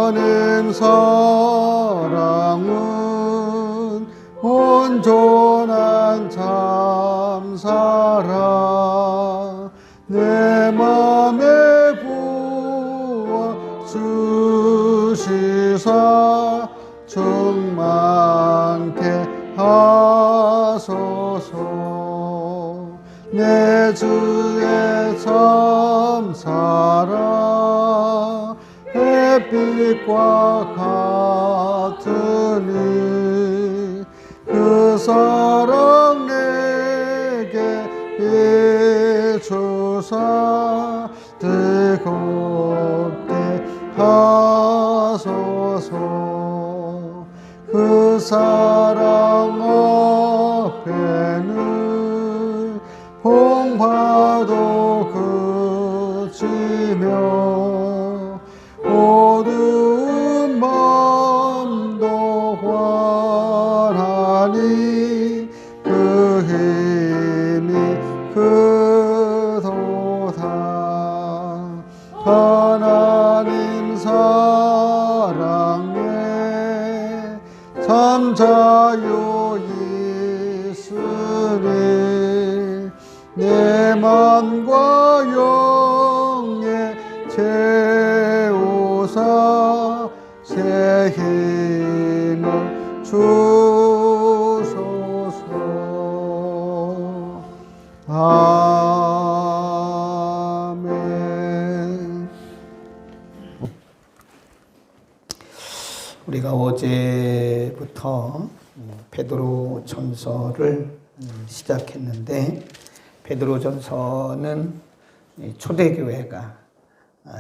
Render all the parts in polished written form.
하는 사랑은 온전한 참사랑 내 맘에 부어 주시사 충만케 하소서. 내 주의 참사랑 햇빛과 같으니 그 사랑 내게 비추사 뜨겁게 하소서. 그 사랑 앞에는 풍파도 그치며 어두운 마음도 환하니 그 힘이 크도다. 하나님 사랑에 참자요 있으니 내 맘과 영에 채우사 새 힘을 주소서. 아멘. 우리가 어제부터 베드로 전서를 시작했는데, 베드로 전서는 초대교회가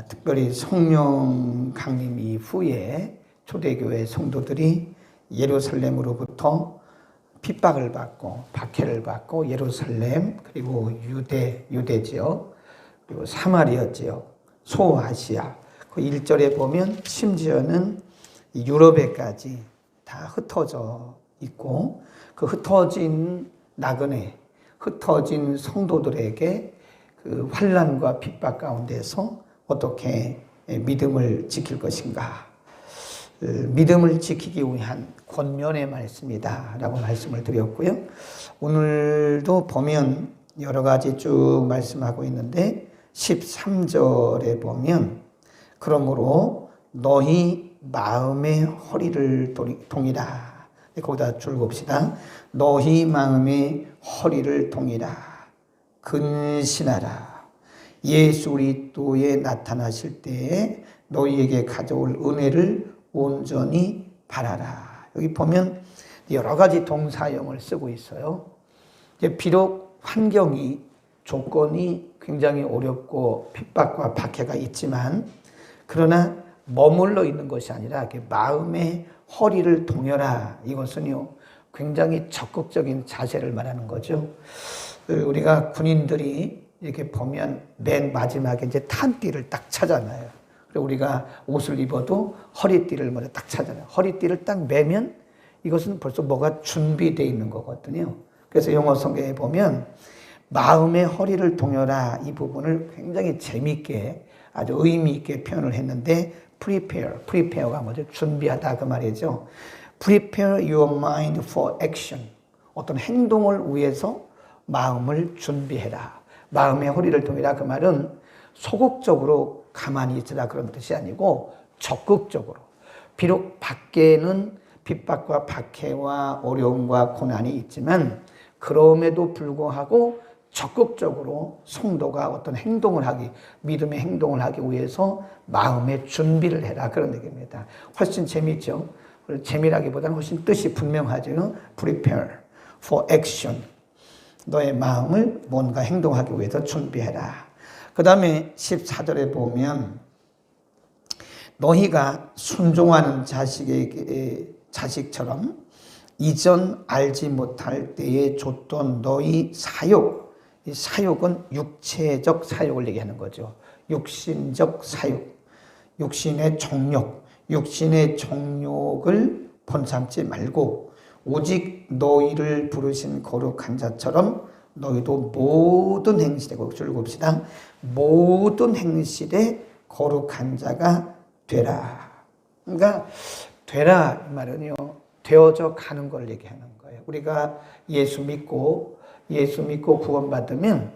특별히 성령 강림 이후에 초대교회 성도들이 예루살렘으로부터 핍박을 받고 박해를 받고 예루살렘 그리고 유대 지역 그리고 사마리아 지역 소아시아 그 1절에 보면 심지어는 유럽에까지 다 흩어져 있고 그 흩어진 나그네 흩어진 성도들에게 그 환난과 핍박 가운데서 어떻게 믿음을 지킬 것인가, 믿음을 지키기 위한 권면의 말씀이다 라고 말씀을 드렸고요. 오늘도 보면 여러 가지 쭉 말씀하고 있는데 13절에 보면 그러므로 너희 마음의 허리를 동이라. 거기다 줄 봅시다. 너희 마음의 허리를 동이라. 근신하라. 예수 그리스도에 나타나실 때에 너희에게 가져올 은혜를 온전히 바라라. 여기 보면 여러 가지 동사형을 쓰고 있어요. 비록 환경이 조건이 굉장히 어렵고 핍박과 박해가 있지만 그러나 머물러 있는 것이 아니라 마음의 허리를 동여라. 이것은요 굉장히 적극적인 자세를 말하는 거죠. 우리가 군인들이 이렇게 보면 맨 마지막에 이제 탄띠를 딱 차잖아요. 그리고 우리가 옷을 입어도 허리띠를 먼저 딱 차잖아요. 허리띠를 딱 매면 이것은 벌써 뭐가 준비되어 있는 거거든요. 그래서 영어 성경에 보면 마음의 허리를 동여라 이 부분을 굉장히 재미있게 아주 의미 있게 표현을 했는데 prepare가 뭐죠? 준비하다 그 말이죠. prepare your mind for action. 어떤 행동을 위해서 마음을 준비해라. 마음의 허리를 동이라 그 말은 소극적으로 가만히 있으라 그런 뜻이 아니고 적극적으로. 비록 밖에는 핍박과 박해와 어려움과 고난이 있지만 그럼에도 불구하고 적극적으로 성도가 어떤 행동을 하기, 믿음의 행동을 하기 위해서 마음의 준비를 해라 그런 얘기입니다. 훨씬 재미있죠. 재미라기보다는 훨씬 뜻이 분명하죠. Prepare for action. 너의 마음을 뭔가 행동하기 위해서 준비해라. 그 다음에 14절에 보면 너희가 순종하는 자식처럼 이전 알지 못할 때에 줬던 너희 사욕, 이 사욕은 육체적 사욕을 얘기하는 거죠. 육신적 사욕, 육신의 정욕을 본삼지 말고 오직 너희를 부르신 거룩한 자처럼 너희도 모든 행실에, 줄 봅시다. 모든 행실에 거룩한 자가 되라. 그러니까 되라 이 말은요, 되어져 가는 걸 얘기하는 거예요. 우리가 예수 믿고 구원받으면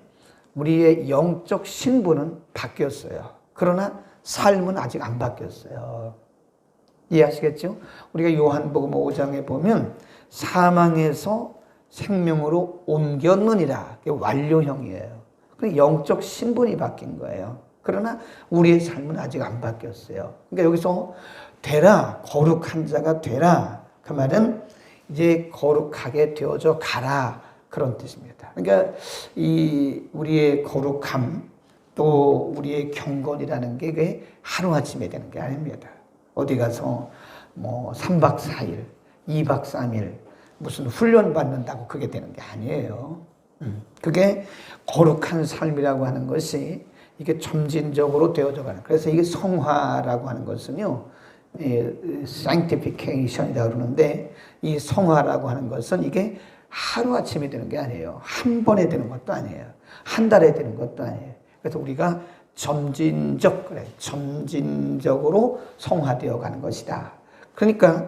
우리의 영적 신분은 바뀌었어요. 그러나 삶은 아직 안 바뀌었어요. 이해하시겠죠? 우리가 요한복음 5장에 보면 사망에서 생명으로 옮겼느니라. 그게 완료형이에요. 그 영적 신분이 바뀐 거예요. 그러나 우리의 삶은 아직 안 바뀌었어요. 그러니까 여기서 되라, 거룩한 자가 되라. 그 말은 이제 거룩하게 되어져 가라. 그런 뜻입니다. 그러니까 이 우리의 거룩함 또 우리의 경건이라는 게 그게 하루아침에 되는 게 아닙니다. 어디 가서 뭐 3박 4일, 2박 3일 무슨 훈련 받는다고 그게 되는 게 아니에요. 그게 거룩한 삶이라고 하는 것이 이게 점진적으로 되어져 가는. 그래서 이게 성화라고 하는 것은요, sanctification이라고 그러는데 이 성화라고 하는 것은 이게 하루아침에 되는 게 아니에요. 한 번에 되는 것도 아니에요. 한 달에 되는 것도 아니에요. 그래서 우리가 점진적으로 성화되어 가는 것이다. 그러니까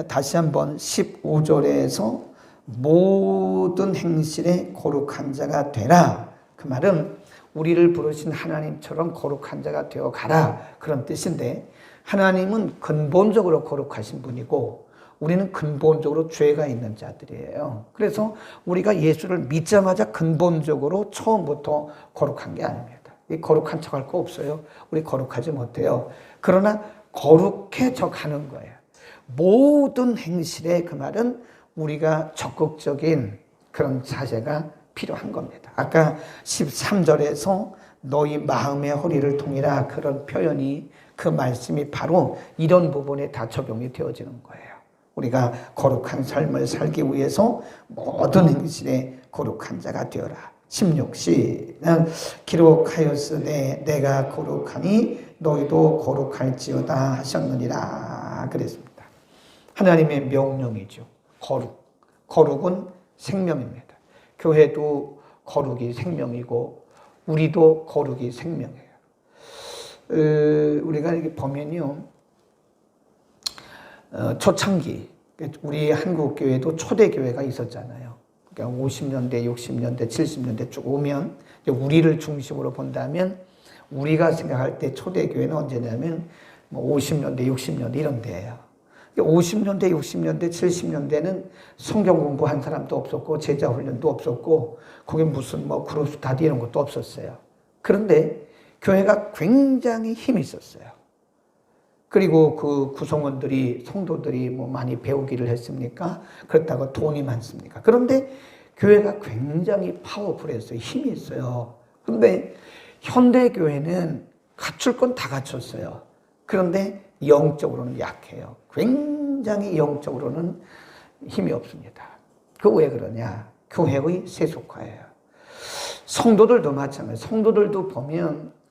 다시 한번 15절에서 모든 행실에 거룩한 자가 되라. 그 말은 우리를 부르신 하나님처럼 거룩한 자가 되어 가라. 그런 뜻인데, 하나님은 근본적으로 거룩하신 분이고 우리는 근본적으로 죄가 있는 자들이에요. 그래서 우리가 예수를 믿자마자 근본적으로 처음부터 거룩한 게 아닙니다. 이 거룩한 척 할 거 없어요. 우리 거룩하지 못해요. 그러나 거룩해져 가는 거예요. 모든 행실에, 그 말은 우리가 적극적인 그런 자세가 필요한 겁니다. 아까 13절에서 너희 마음의 허리를 통이라, 그런 표현이, 그 말씀이 바로 이런 부분에 다 적용이 되어지는 거예요. 우리가 거룩한 삶을 살기 위해서 모든 행실에 거룩한 자가 되어라. 16시는 기록하였으되 내가 거룩하니 너희도 거룩할지어다 하셨느니라 그랬습니다. 하나님의 명령이죠. 거룩은 생명입니다. 교회도 거룩이 생명이고 우리도 거룩이 생명이에요. 우리가 이렇게 보면요, 초창기 우리 한국 교회도 초대 교회가 있었잖아요. 그러니까 50년대, 60년대, 70년대 쭉 오면 우리를 중심으로 본다면 우리가 생각할 때 초대 교회는 언제냐면 50년대, 60년대 이런 데예요. 50년대, 60년대, 70년대는 성경 공부한 사람도 없었고 제자 훈련도 없었고 거기 무슨 그룹 스타디 이런 것도 없었어요. 그런데 교회가 굉장히 힘이 있었어요. 그리고 그 구성원들이, 성도들이 많이 배우기를 했습니까? 그렇다고 돈이 많습니까? 그런데 교회가 굉장히 파워풀했어요. 힘이 있어요. 그런데 현대 교회는 갖출 건 다 갖췄어요. 그런데 영적으로는 약해요. 굉장히 영적으로는 힘이 없습니다. 그 왜 그러냐? 교회의 세속화예요. 성도들도 마찬가지예요.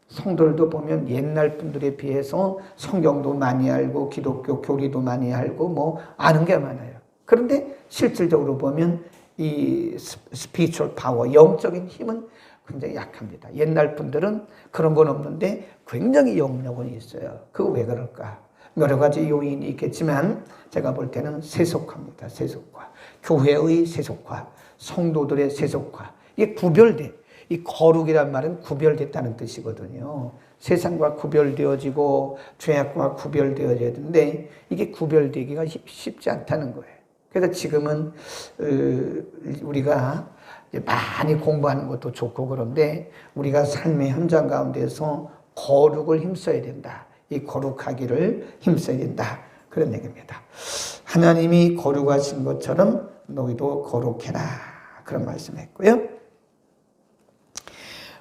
성도들도 보면 옛날 분들에 비해서 성경도 많이 알고 기독교 교리도 많이 알고 아는 게 많아요. 그런데 실질적으로 보면 이 spiritual power, 영적인 힘은 굉장히 약합니다. 옛날 분들은 그런 건 없는데 굉장히 영역은 있어요. 그거 왜 그럴까? 여러 가지 요인이 있겠지만 제가 볼 때는 세속화입니다. 세속화. 교회의 세속화, 성도들의 세속화. 이게 이 거룩이란 말은 구별됐다는 뜻이거든요. 세상과 구별되어지고 죄악과 구별되어져야 되는데 이게 구별되기가 쉽지 않다는 거예요. 그래서 지금은 우리가 많이 공부하는 것도 좋고 그런데 우리가 삶의 현장 가운데서 거룩을 힘써야 된다. 이 거룩하기를 힘써야 된다. 그런 얘기입니다. 하나님이 거룩하신 것처럼 너희도 거룩해라. 그런 말씀했고요.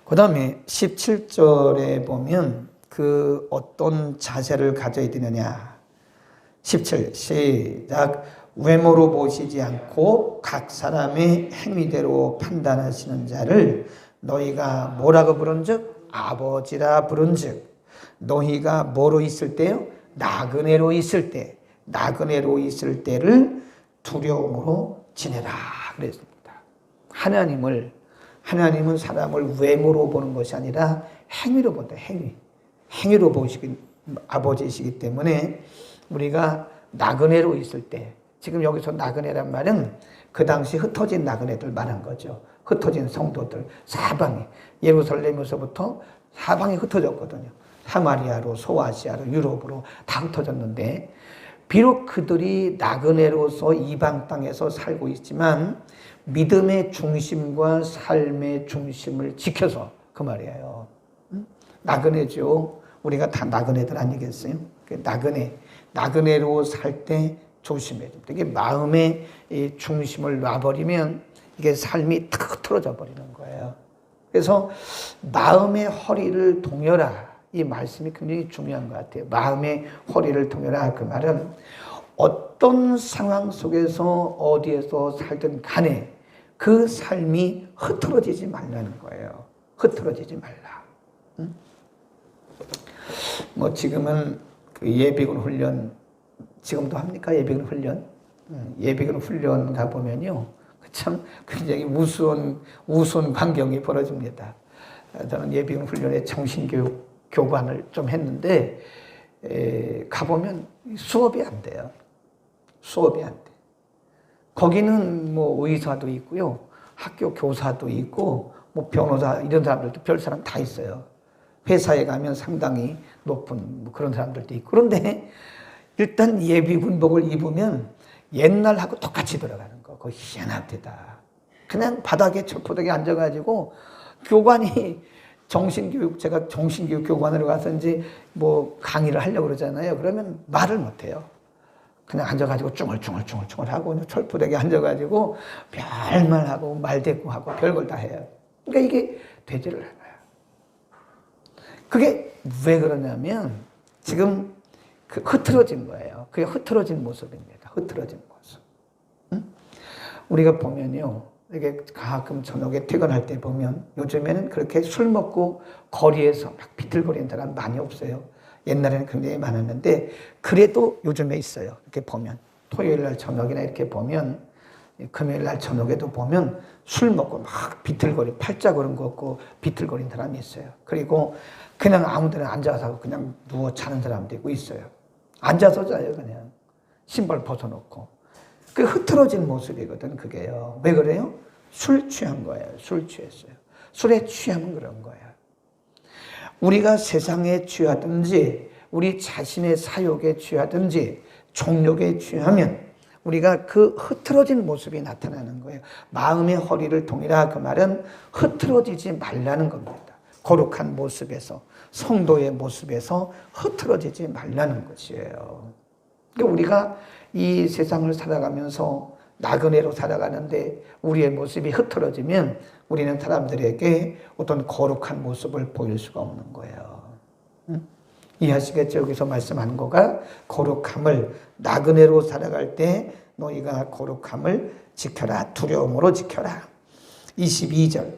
그 다음에 17절에 보면 그 어떤 자세를 가져야 되느냐. 17, 시작. 외모로 보시지 않고 각 사람의 행위대로 판단하시는 자를 너희가 뭐라고 부른즉? 아버지라 부른즉. 너희가 뭐로 있을 때요? 나그네로 있을 때. 나그네로 있을 때를 두려움으로 지내라 그랬습니다. 하나님은 사람을 외모로 보는 것이 아니라 행위로 본다. 행위로 보시기 아버지이시기 때문에 우리가 나그네로 있을 때, 지금 여기서 나그네란 말은 그 당시 흩어진 나그네들 말한 거죠. 흩어진 성도들 사방에, 예루살렘에서부터 사방에 흩어졌거든요. 사마리아로, 소아시아로, 유럽으로 다 흩어졌는데, 비록 그들이 나그네로서 이방 땅에서 살고 있지만 믿음의 중심과 삶의 중심을 지켜서, 그 말이에요. 나그네죠. 우리가 다 나그네들 아니겠어요? 나그네로 살 때 조심해야 됩니다. 이게 마음의 중심을 놔버리면 이게 삶이 탁 흐트러져 버리는 거예요. 그래서 마음의 허리를 동여라, 이 말씀이 굉장히 중요한 것 같아요. 마음의 허리를 동여라, 그 말은 어떤 상황 속에서 어디에서 살든 간에 그 삶이 흐트러지지 말라는 거예요. 흐트러지지 말라. 뭐 지금은 그 예비군 훈련 지금도 합니까? 예비군 훈련? 예비군 훈련 가보면요, 참 굉장히 우스운 광경이 벌어집니다. 저는 예비군 훈련에 정신교육 교관을 좀 했는데, 가보면 수업이 안 돼요. 수업이 안 돼. 거기는 뭐 의사도 있고요, 학교 교사도 있고, 뭐 변호사, 이런 사람들도 별 사람 다 있어요. 회사에 가면 상당히 높은 뭐 그런 사람들도 있고. 그런데 일단 예비군복을 입으면 옛날하고 똑같이 들어가는 거. 그거 희한합니다. 그냥 바닥에 철포덕에 앉아가지고 교관이 제가 정신교육 교관으로 가서 이제 뭐 강의를 하려고 그러잖아요. 그러면 말을 못해요. 그냥 앉아가지고 쭝얼쭝얼 하고 철포덕에 앉아가지고 별말하고 말대꾸하고 별걸 다 해요. 그러니까 이게 되지를 않아요. 그게 왜 그러냐면 지금 그 흐트러진 거예요. 그게 흐트러진 모습입니다. 흐트러진 모습. 우리가 보면요, 이게 가끔 저녁에 퇴근할 때 보면 요즘에는 그렇게 술 먹고 거리에서 막 비틀거리는 사람 많이 없어요. 옛날에는 굉장히 많았는데 그래도 요즘에 있어요. 이렇게 보면 토요일 날 저녁이나 이렇게 보면, 금요일 날 저녁에도 보면 술 먹고 막 팔자고름 걷고 비틀거리는 사람이 있어요. 그리고 그냥 아무 데나 앉아서 그냥 누워 자는 사람도 있고 있어요. 앉아서 자요, 그냥. 신발 벗어놓고. 그 흐트러진 모습이거든, 그게요. 왜 그래요? 술 취한 거예요. 술 취했어요. 술에 취하면 그런 거예요. 우리가 세상에 취하든지, 우리 자신의 사욕에 취하든지, 종욕에 취하면 우리가 그 흐트러진 모습이 나타나는 거예요. 마음의 허리를 동이라, 그 말은 흐트러지지 말라는 겁니다. 거룩한 모습에서, 성도의 모습에서 흐트러지지 말라는 것이에요. 그러니까 우리가 이 세상을 살아가면서 나그네로 살아가는데 우리의 모습이 흐트러지면 우리는 사람들에게 어떤 거룩한 모습을 보일 수가 없는 거예요. 이해하시겠죠? 여기서 말씀하는 거가 거룩함을, 나그네로 살아갈 때 너희가 거룩함을 지켜라. 두려움으로 지켜라. 22절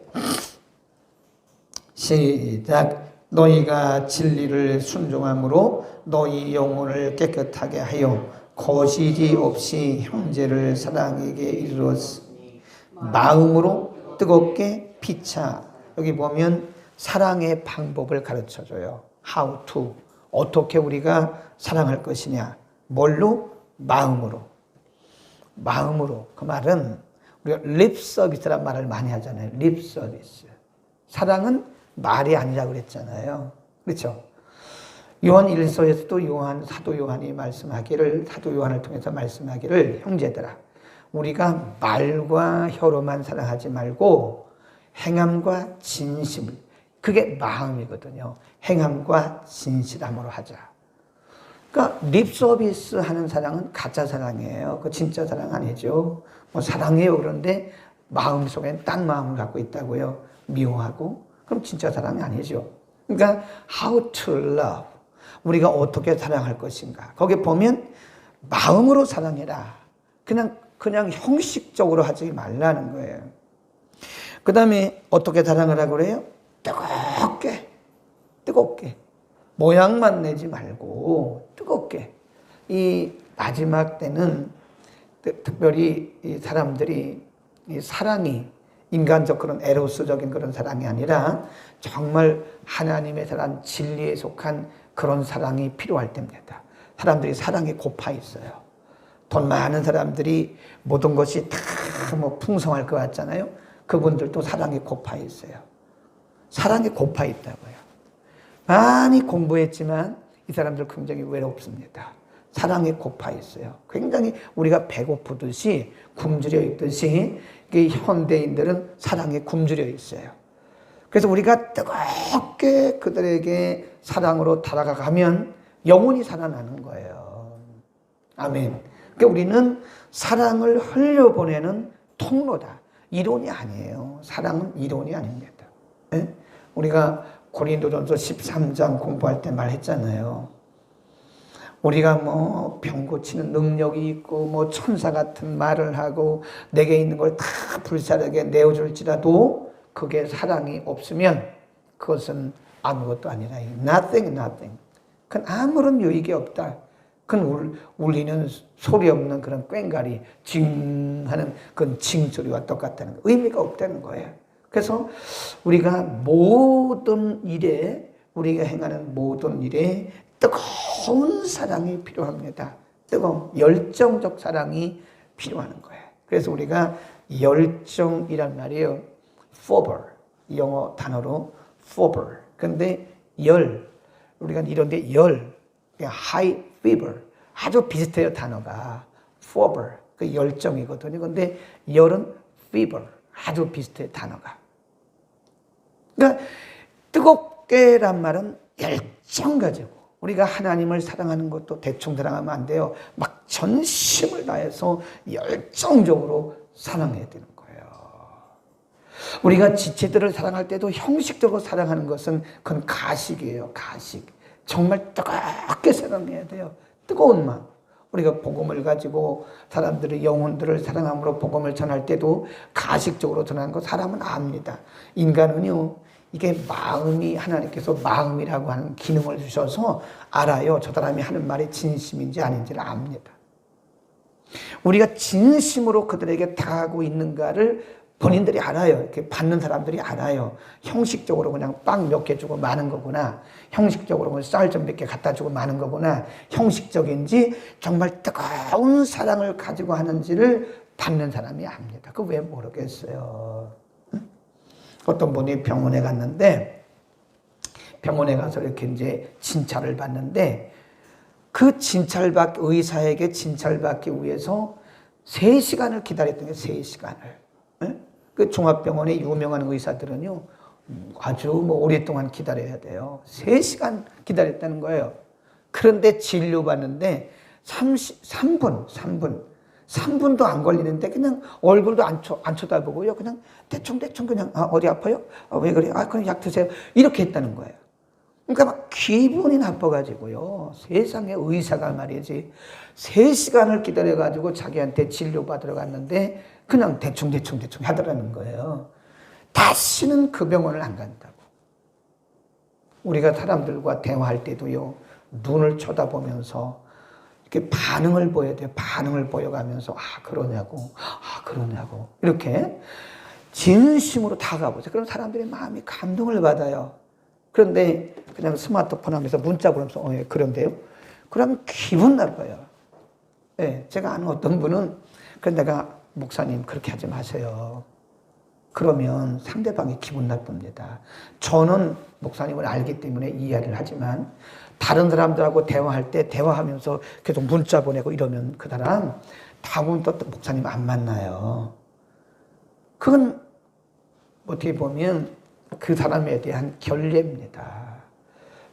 시작. 너희가 진리를 순종함으로 너희 영혼을 깨끗하게 하여 거시기 없이 형제를 사랑에게 이르렀으니 마음으로 뜨겁게 피차. 여기 보면 사랑의 방법을 가르쳐줘요. How to. 어떻게 우리가 사랑할 것이냐. 뭘로? 마음으로. 마음으로. 그 말은 우리가 립 서비스란 말을 많이 하잖아요. 립 서비스. 사랑은 말이 아니라 그랬잖아요. 그렇죠? 요한 1서에서도 사도 요한이 말씀하기를, 사도 요한을 통해서 말씀하기를, 형제들아, 우리가 말과 혀로만 사랑하지 말고 행함과 진심을, 그게 마음이거든요. 행함과 진실함으로 하자. 그러니까 립 서비스 하는 사랑은 가짜 사랑이에요. 그 진짜 사랑 아니죠. 뭐 사랑해요, 그런데 마음속엔 딴 마음을 갖고 있다고요. 미워하고. 그럼 진짜 사랑이 아니죠. 그러니까 how to love, 우리가 어떻게 사랑할 것인가. 거기에 보면 마음으로 사랑해라. 그냥 형식적으로 하지 말라는 거예요. 그 다음에 어떻게 사랑을 하라고 그래요? 뜨겁게. 모양만 내지 말고 뜨겁게. 이 마지막 때는 특별히 이 사람들이 이 사랑이 인간적 그런 에로스적인 그런 사랑이 아니라 정말 하나님의 사랑, 진리에 속한 그런 사랑이 필요할 때입니다. 사람들이 사랑에 고파 있어요. 돈 많은 사람들이 모든 것이 다 뭐 풍성할 것 같잖아요. 그분들도 사랑에 고파 있어요. 사랑에 고파 있다고요. 많이 공부했지만 이 사람들 굉장히 외롭습니다. 사랑에 고파 있어요. 굉장히 우리가 배고프듯이 굶주려 있듯이 현대인들은 사랑에 굶주려 있어요. 그래서 우리가 뜨겁게 그들에게 사랑으로 다가가면 영혼이 살아나는 거예요. 아멘. 그러니까 우리는 사랑을 흘려보내는 통로다. 이론이 아니에요. 사랑은 이론이 아닙니다. 네? 우리가 고린도전서 13장 공부할 때 말했잖아요. 우리가 뭐 병 고치는 능력이 있고 뭐 천사 같은 말을 하고 내게 있는 걸 다 불사르게 내어줄지라도 그게 사랑이 없으면 그것은 아무것도 아니라 nothing. 그건 아무런 유익이 없다. 그건 울리는 소리 없는 그런 꽹과리 징 하는 그런 징소리와 똑같다는 거. 의미가 없다는 거예요. 그래서 우리가 모든 일에 우리가 행하는 모든 일에 뜨거운 사랑이 필요합니다. 뜨거운 열정적 사랑이 필요한 거예요. 그래서 우리가 열정이란 말이에요. fervor, 영어 단어로 fervor. 근데 우리가 이런데 high fever, 아주 비슷해요 단어가. fervor, 그 열정이거든요. 근데 열은 fever, 아주 비슷해요 단어가. 그러니까 뜨겁게란 말은 열정 가지고 우리가 하나님을 사랑하는 것도 대충 사랑하면 안 돼요. 막 전심을 다해서 열정적으로 사랑해야 되는 거예요. 우리가 지체들을 사랑할 때도 형식적으로 사랑하는 것은 그건 가식이에요. 가식. 정말 뜨겁게 사랑해야 돼요. 뜨거운 마음. 우리가 복음을 가지고 사람들의 영혼들을 사랑함으로 복음을 전할 때도 가식적으로 전하는 거 사람은 압니다. 인간은요. 이게 마음이 하나님께서 마음이라고 하는 기능을 주셔서 알아요. 저 사람이 하는 말이 진심인지 아닌지를 압니다. 우리가 진심으로 그들에게 다가가고 있는가를 본인들이 알아요. 이렇게 받는 사람들이 알아요. 형식적으로 그냥 빵 몇 개 주고 마는 거구나. 형식적으로 쌀 좀 몇 개 갖다 주고 마는 거구나. 형식적인지 정말 뜨거운 사랑을 가지고 하는지를 받는 사람이 압니다. 그거 왜 모르겠어요. 어떤 분이 병원에 갔는데 병원에 가서 이렇게 이제 진찰을 받는데 그 의사에게 진찰받기 위해서 3시간을 기다렸던 게 3시간을. 그 종합병원의 유명한 의사들은요, 아주 뭐 오랫동안 기다려야 돼요. 3시간 기다렸다는 거예요. 그런데 진료받는데 3분도 안 걸리는데 그냥 얼굴도 안 쳐다보고요. 그냥 대충 그냥, 어디 아파요? 왜 그래요? 그럼 약 드세요. 이렇게 했다는 거예요. 그러니까 막 기분이 나빠가지고요. 세상에 의사가 말이지. 3시간을 기다려가지고 자기한테 진료받으러 갔는데 그냥 대충 하더라는 거예요. 다시는 그 병원을 안 간다고. 우리가 사람들과 대화할 때도요. 눈을 쳐다보면서 이렇게 반응을 보여야 돼요. 반응을 보여가면서 그러냐고 이렇게 진심으로 다가보세요. 그럼 사람들의 마음이 감동을 받아요. 그런데 그냥 스마트폰 하면서 문자 보면서 예, 그런데요? 그러면 기분 나빠요. 예, 제가 아는 어떤 분은 내가 목사님 그렇게 하지 마세요. 그러면 상대방이 기분 나쁩니다. 저는 목사님을 알기 때문에 이해를 하지만 다른 사람들하고 대화할 때 대화하면서 계속 문자 보내고 이러면 그 사람 다음은 또 목사님 안 만나요. 그건 어떻게 보면 그 사람에 대한 결례입니다.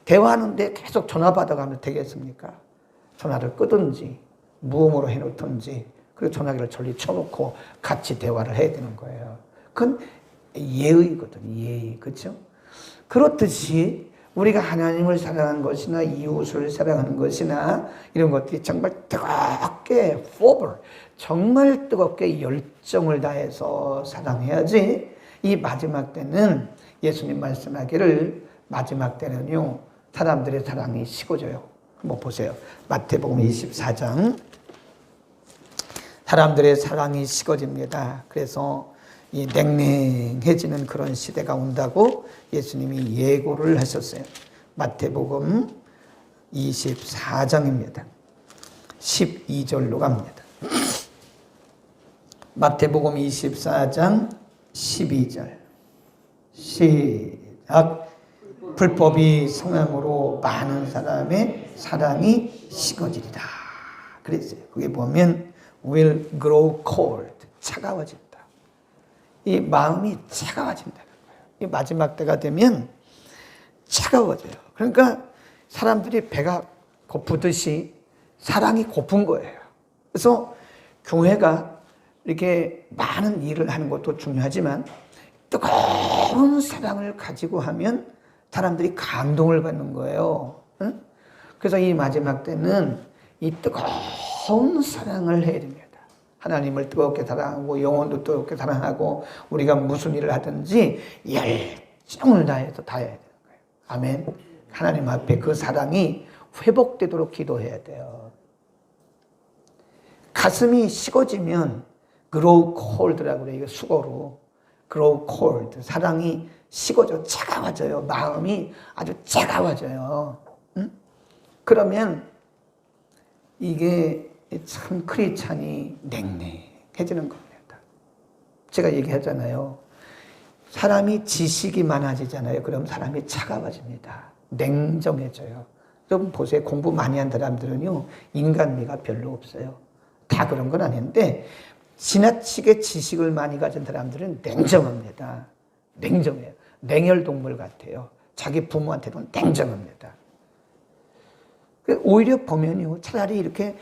대화하는데 계속 전화 받아가면 되겠습니까? 전화를 끄든지 무음으로 해놓든지 그리고 전화기를 저리 쳐놓고 같이 대화를 해야 되는 거예요. 그건 예의거든요. 예의. 그렇죠? 그렇듯이 우리가 하나님을 사랑하는 것이나 이웃을 사랑하는 것이나 이런 것들이 정말 뜨겁게 fervor, 정말 뜨겁게 열정을 다해서 사랑해야지 이 마지막 때는 예수님 말씀하기를 마지막 때는요 사람들의 사랑이 식어져요. 한번 보세요. 마태복음 24장 사람들의 사랑이 식어집니다. 그래서 이 냉랭해지는 그런 시대가 온다고 예수님이 예고를 하셨어요. 마태복음 24장입니다. 12절로 갑니다. 마태복음 24장 12절 시작. 불법이 성함으로 많은 사람의 사랑이 식어지리라 그랬어요. 그게 보면 will grow cold, 차가워진다. 이 마음이 차가워진다는 거예요. 이 마지막 때가 되면 차가워져요. 그러니까 사람들이 배가 고프듯이 사랑이 고픈 거예요. 그래서 교회가 이렇게 많은 일을 하는 것도 중요하지만 뜨거운 사랑을 가지고 하면 사람들이 감동을 받는 거예요. 응? 그래서 이 마지막 때는 이 뜨거운 사랑을 해야 됩니다. 하나님을 뜨겁게 사랑하고 영혼도 뜨겁게 사랑하고 우리가 무슨 일을 하든지 열정을 다해서 다 해야 되는 거예요. 아멘. 하나님 앞에 그 사랑이 회복되도록 기도해야 돼요. 가슴이 식어지면 grow cold라고 그래요. 이거 수어로 grow cold. 사랑이 식어져 차가워져요. 마음이 아주 차가워져요. 응? 그러면 이게 참 크리스찬이 냉랭해지는 겁니다. 제가 얘기하잖아요. 사람이 지식이 많아지잖아요. 그럼 사람이 차가워집니다. 냉정해져요. 여러분 보세요. 공부 많이 한 사람들은요, 인간미가 별로 없어요. 다 그런 건 아닌데 지나치게 지식을 많이 가진 사람들은 냉정합니다. 냉정해요. 냉혈동물 같아요. 자기 부모한테도 냉정합니다. 오히려 보면요, 차라리 이렇게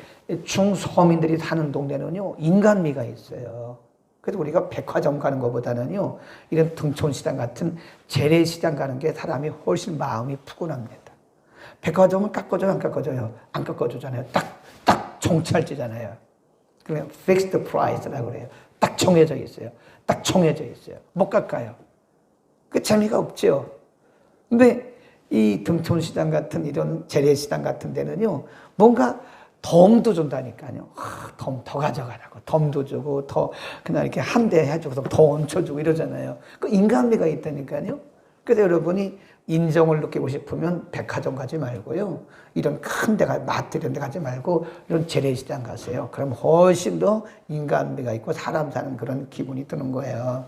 중서민들이 사는 동네는요, 인간미가 있어요. 그래서 우리가 백화점 가는 것보다는요, 이런 등촌시장 같은 재래시장 가는 게 사람이 훨씬 마음이 푸근합니다. 백화점은 깎아줘요, 안 깎아줘요? 안 깎아주잖아요. 딱 정찰제잖아요. 그냥 fixed price라고 그래요. 딱 정해져 있어요. 딱 정해져 있어요. 못 깎아요. 그 재미가 없죠. 근데 이 등촌시장 같은 이런 재래시장 같은 데는요, 뭔가 덤도 준다니까요. 덤 더 가져가라고. 덤도 주고, 더, 그냥 이렇게 한 대 해주고서 더 얹혀주고 이러잖아요. 그 인간미가 있다니까요. 그래서 여러분이 인정을 느끼고 싶으면 백화점 가지 말고요. 이런 큰 데, 마트 이런 데 가지 말고, 이런 재래시장 가세요. 그럼 훨씬 더 인간미가 있고, 사람 사는 그런 기분이 드는 거예요.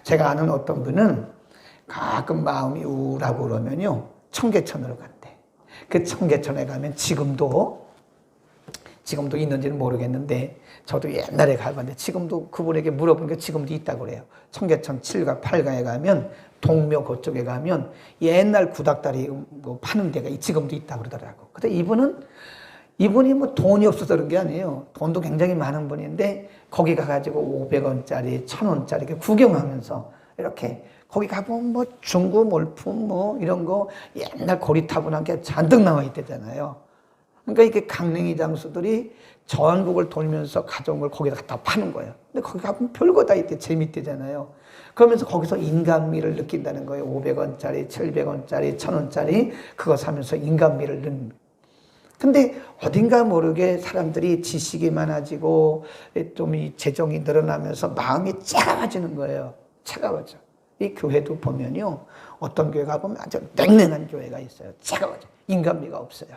제가 아는 어떤 분은 가끔 마음이 우울하고 그러면요, 청계천으로 간대. 그 청계천에 가면 지금도 있는지는 모르겠는데, 저도 옛날에 가봤는데, 지금도 그분에게 물어보니까 지금도 있다고 그래요. 청계천 7가, 8가에 가면, 동묘 그쪽에 가면, 옛날 구닥다리 파는 데가 지금도 있다고 그러더라고. 근데 이분이 뭐 돈이 없어서 그런 게 아니에요. 돈도 굉장히 많은 분인데, 거기 가가지고 500원짜리, 1000원짜리 이렇게 구경하면서, 이렇게, 거기 가보면 뭐 중고 몰품 뭐 이런 거 옛날 고리타분한 게 잔뜩 나와 있대잖아요. 그러니까 이게 강냉이 장수들이 전국을 돌면서 가져온 걸 거기다 갖다 파는 거예요. 근데 거기 가보면 별거 다 있대. 재밌대잖아요. 그러면서 거기서 인간미를 느낀다는 거예요. 500원짜리, 700원짜리, 1000원짜리 그거 사면서 인간미를 느끼는. 근데 어딘가 모르게 사람들이 지식이 많아지고 좀 이 재정이 늘어나면서 마음이 차가워지는 거예요. 차가워져. 이 교회도 보면요, 어떤 교회 가보면 아주 냉랭한 교회가 있어요. 차가워져. 인간미가 없어요.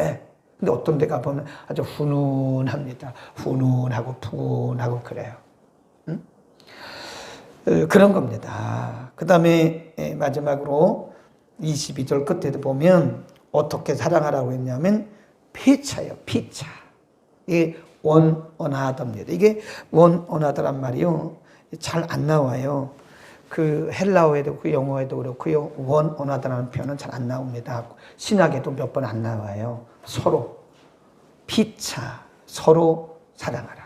예. 근데 어떤 데 가보면 아주 훈훈합니다. 훈훈하고 푸근하고 그래요. 응? 그런 겁니다. 그 다음에 마지막으로 22절 끝에도 보면 어떻게 사랑하라고 했냐면 피차예요. 피차. 이게 원어나더입니다. 이게 원어나더란 말이요, 잘 안 나와요. 그 헬라어에도 그 영어에도 그렇고요, 원어나더라는 표현은 잘 안 나옵니다. 신학에도 몇 번 안 나와요. 서로 피차, 서로 사랑하라.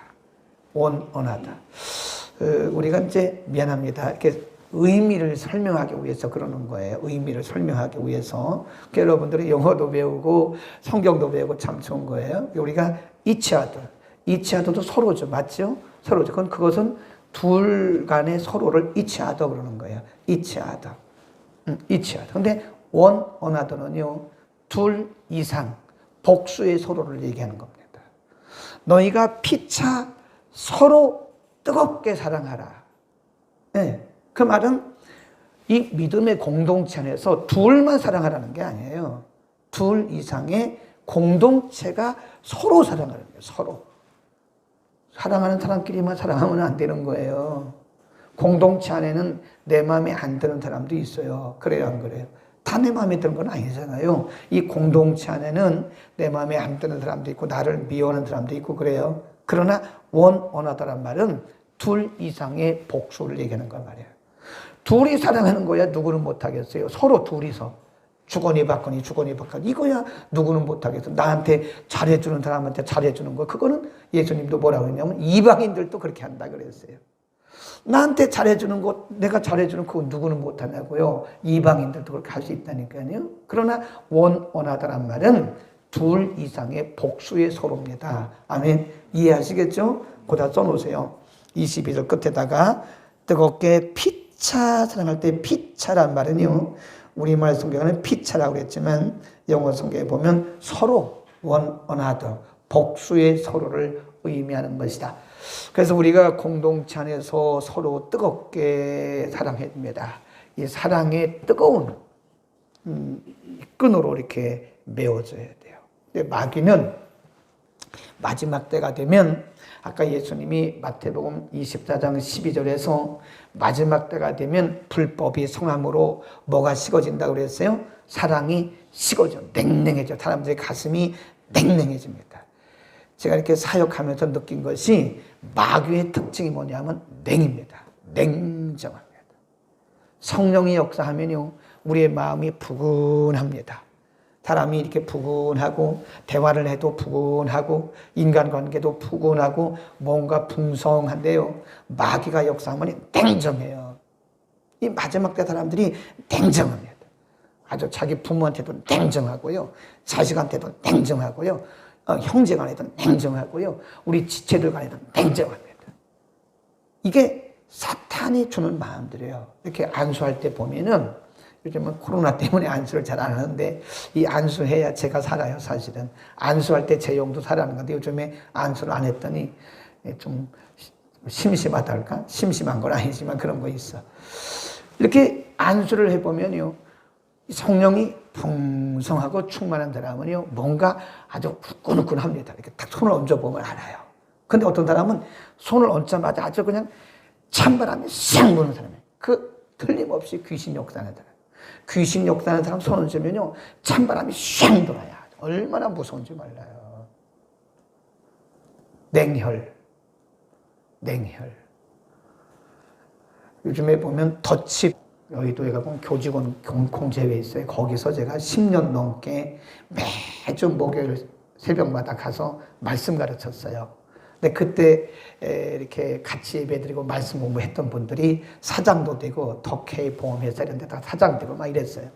원어나더. 우리가 이제 미안합니다. 이렇게 의미를 설명하기 위해서 그러는 거예요. 의미를 설명하기 위해서. 그러니까 여러분들이 영어도 배우고 성경도 배우고 참 좋은 거예요. 우리가 이치하더도 서로죠, 맞죠? 서로죠. 그것은 둘 간의 서로를 이치하더 그러는 거예요. 이치하더. 이치하더. 근데 원어나더는요, 둘 이상, 복수의 서로를 얘기하는 겁니다. 너희가 피차 서로 뜨겁게 사랑하라. 네. 그 말은 이 믿음의 공동체 안에서 둘만 사랑하라는 게 아니에요. 둘 이상의 공동체가 서로 사랑하는 거예요. 서로. 사랑하는 사람끼리만 사랑하면 안 되는 거예요. 공동체 안에는 내 마음에 안 드는 사람도 있어요. 그래요, 안 그래요? 다 내 마음에 드는 건 아니잖아요. 이 공동체 안에는 내 마음에 안 드는 사람도 있고 나를 미워하는 사람도 있고 그래요. 그러나 원하다란 말은 둘 이상의 복수를 얘기하는 거 말이에요. 둘이 사랑하는 거야 누구는 못하겠어요. 서로 둘이서 주거니 받거니 이거야 누구는 못하겠어. 나한테 잘해주는 사람한테 잘해주는 거 그거는 예수님도 뭐라고 했냐면 이방인들도 그렇게 한다 그랬어요. 나한테 잘해주는 것 내가 잘해주는 그거 누구는 못하냐고요. 이방인들도 그렇게 할 수 있다니까요. 그러나 원하다란 말은 둘 이상의 복수의 서로입니다. 아멘. 이해하시겠죠? 거기다 써놓으세요. 22절 끝에다가 뜨겁게 피차 사랑할 때 피차란 말은요. 우리말 성경에는 피차라고 그랬지만 영어 성경에 보면 서로 one another 복수의 서로를 의미하는 것이다. 그래서 우리가 공동체 안에서 서로 뜨겁게 사랑해야 됩니다. 이 사랑의 뜨거운 끈으로 이렇게 메워져야 돼요. 근데 마귀는 마지막 때가 되면 아까 예수님이 마태복음 24장 12절에서 마지막 때가 되면 불법이 성함으로 뭐가 식어진다고 그랬어요? 사랑이 식어져 냉랭해져. 사람들의 가슴이 냉랭해집니다. 제가 이렇게 사역하면서 느낀 것이 마귀의 특징이 뭐냐면 냉입니다. 냉정합니다. 성령이 역사하면요 우리의 마음이 부근합니다. 사람이 이렇게 부근하고 대화를 해도 부근하고 인간관계도 부근하고 뭔가 풍성한데요. 마귀가 역사하면 냉정해요. 이 마지막 때 사람들이 냉정합니다. 아주 자기 부모한테도 냉정하고요. 자식한테도 냉정하고요. 형제 간에도 냉정하고요. 우리 지체들 간에도 냉정합니다. 이게 사탄이 주는 마음들이에요. 이렇게 안수할 때 보면은 요즘은 코로나 때문에 안수를 잘 안 하는데 이 안수해야 제가 살아요. 사실은 안수할 때 제 용도 살아는 건데 요즘에 안수를 안 했더니 좀 심심하다 할까? 심심한 건 아니지만 그런 거 있어. 이렇게 안수를 해보면요 성령이 풍성하고 충만한 사람은요 뭔가 아주 후끈후끈합니다. 이렇게 딱 손을 얹어보면 알아요. 근데 어떤 사람은 손을 얹자마자 아주 그냥 찬바람이 싹 부는 사람이에요. 그 틀림없이 귀신 역사하는 사람. 귀신 역사하는 사람 손 얹으면요 찬바람이 샥 돌아요. 얼마나 무서운지 몰라요. 냉혈. 요즘에 보면 덧칩 여의도에 가보면 교직원 공제회 있어요. 거기서 제가 10년 넘게 매주 목요일 새벽마다 가서 말씀 가르쳤어요. 근데 그때 이렇게 같이 예배드리고 말씀 공부했던 분들이 사장도 되고 덕케이 보험회사 이런 데다 사장 되고 막 이랬어요.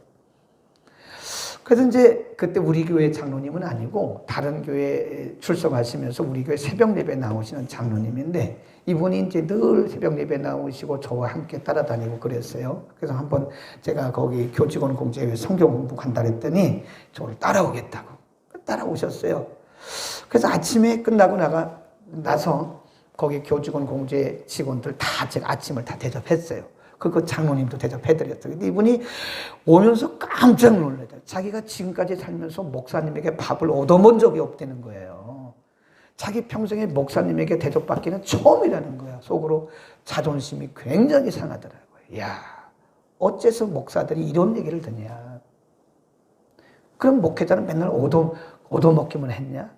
그래서 이제 그때 우리 교회 장로님은 아니고 다른 교회 출석하시면서 우리 교회 새벽 예배 나오시는 장로님인데 이분이 이제 늘 새벽 예배 나오시고 저와 함께 따라다니고 그랬어요. 그래서 한번 제가 거기 교직원 공제회 성경 공부 간다 그랬더니 저를 따라오겠다고 따라오셨어요. 그래서 아침에 끝나고 나서 거기 교직원 공제 직원들 다 제가 아침을 다 대접했어요. 그 장로님도 대접해드렸어요. 근데 이분이 오면서 깜짝 놀라요. 자기가 지금까지 살면서 목사님에게 밥을 얻어본 적이 없다는 거예요. 자기 평생에 목사님에게 대접받기는 처음이라는 거야. 속으로 자존심이 굉장히 상하더라고요. 야, 어째서 목사들이 이런 얘기를 듣냐. 그럼 목회자는 맨날 얻어먹기만 했냐.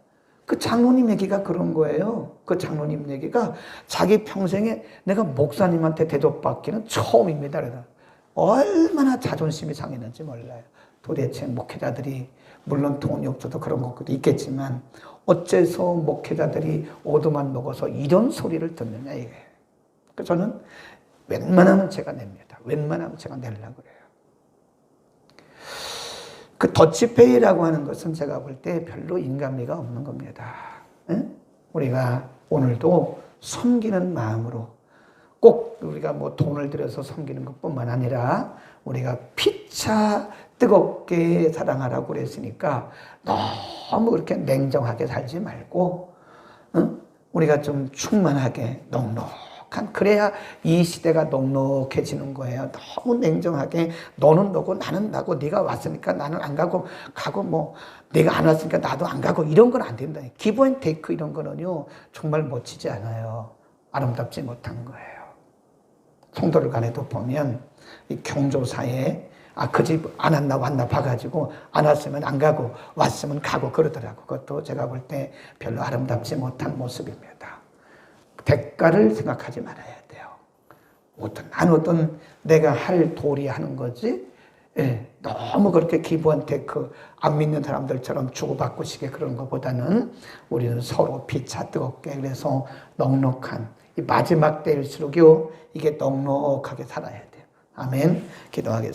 그 장로님 얘기가 그런 거예요. 그 장로님 얘기가 자기 평생에 내가 목사님한테 대접받기는 처음입니다. 그래서 얼마나 자존심이 상했는지 몰라요. 도대체 목회자들이 물론 돈이 없어도 그런 것도 있겠지만 어째서 목회자들이 얻어만 먹어서 이런 소리를 듣느냐 이게. 그래서 저는 웬만하면 제가 냅니다. 웬만하면 제가 내려고 그래요. 그 더치페이라고 하는 것은 제가 볼 때 별로 인간미가 없는 겁니다. 응? 우리가 오늘도 섬기는 마음으로 꼭 우리가 뭐 돈을 들여서 섬기는 것뿐만 아니라 우리가 피차 뜨겁게 사랑하라고 그랬으니까 너무 그렇게 냉정하게 살지 말고 응? 우리가 좀 충만하게 넉넉하게 넉넉한, 그래야 이 시대가 넉넉해지는 거예요. 너무 냉정하게 너는 너고 나는 나고, 네가 왔으니까 나는 안 가고 뭐 내가 안 왔으니까 나도 안 가고, 이런 건 안 된다. 기브 앤 테이크 이런 거는요 정말 멋지지 않아요. 아름답지 못한 거예요. 성도들 간에도 보면 이 경조사에 그 집 안 왔나 왔나 봐가지고 안 왔으면 안 가고 왔으면 가고 그러더라고. 그것도 제가 볼 때 별로 아름답지 못한 모습입니다. 대가를 생각하지 말아야 돼요. 어떤 내가 할 도리 하는 거지. 예, 너무 그렇게 기브앤테이크 안 믿는 사람들처럼 주고받고 시게 그런 것보다는 우리는 서로 피차 뜨겁게, 그래서 넉넉한 이 마지막 때일수록요 이게 넉넉하게 살아야 돼요. 아멘. 기도하겠습니다.